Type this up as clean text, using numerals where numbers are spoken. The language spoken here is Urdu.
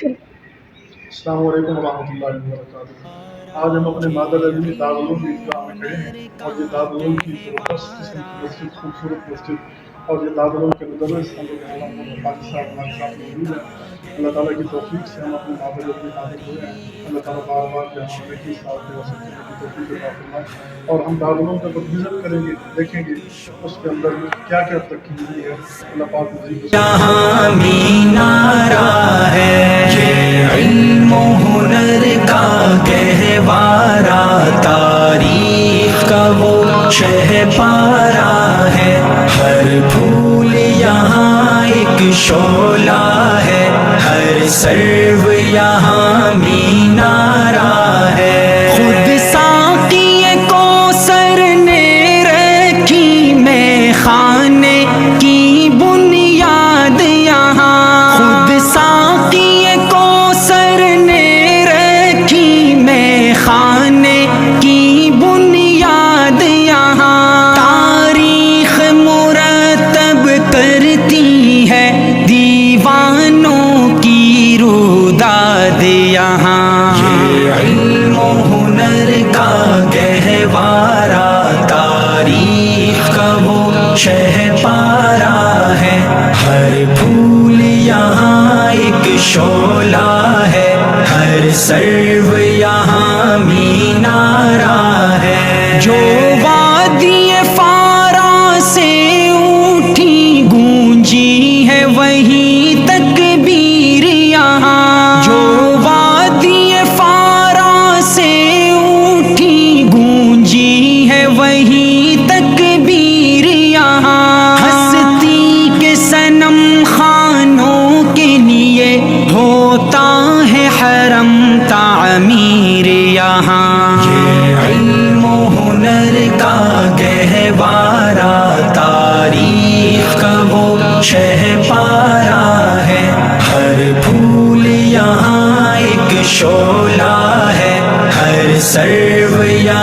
السلام علیکم ورحمۃ اللہ وبرکاتہ۔ آج ہم اپنے مادر علی دارالعلوم عیدگاہ میں کھڑے ہیں، اور یہ دارالعلوم کی زبردست قسم کی مسجد، خوبصورت مسجد، اور یہ دارالعلوم کے مدرس حضرت مولانا قاری صاحب ہمارے ساتھ موجود ہیں۔ اللہ تعالیٰ کی توفیق سے ہم اپنے مادر علی حاضر ہوئے ہیں۔ اللہ تعالیٰ بار بار یہاں آنے کی ساتھ دے سکنے کی توفیق عطا فرمائے، اور ہم دارالعلوم کا جب وزٹ کریں گے دیکھیں گے اس کے اندر کیا کیا ترقی ہوئی ہے۔ اللہ پاک مزید یہاں مینارہ ہے، یہ علم و ہنر کا گہوارہ، تاریخ کا وہ شہپارہ ہے۔ ہر پھول یہاں ایک شعلہ ہے، ہر سرو یہاں مینارہ ہے۔ خود ساقی کوثر نے رکھی میں خانے کی بنیاد یہاں، خود ساقی کوثر نے رکھی میں خانے کی بنیاد یہاں۔ تاریخ مرتب کرتی ہے دیوانوں کی روداد یہاں۔ یہ علم و ہنر کا گہوارہ، تاریخ کا وہ شہپارہ ہے۔ ہر پھول یہاں ایک شعلہ ہے، ہر سرو یہاں مینارہ ہے۔ جو وادی فارا سے اٹھی گونجی ہے وہی تکبیر یہاں، جو وادی فارا سے اٹھی گونجی ہے وہی تکبیر یہاں۔ ہستی کے صنم خانوں کے لیے ہوتا ہے حرم تعمیر یہاں۔ یہ علم و ہنر کا گہوارہ، تاریخ کا وہ شہپارہ ہے۔ ہر پھول یہاں ایک شعلہ ہے، ہر سرو یہاں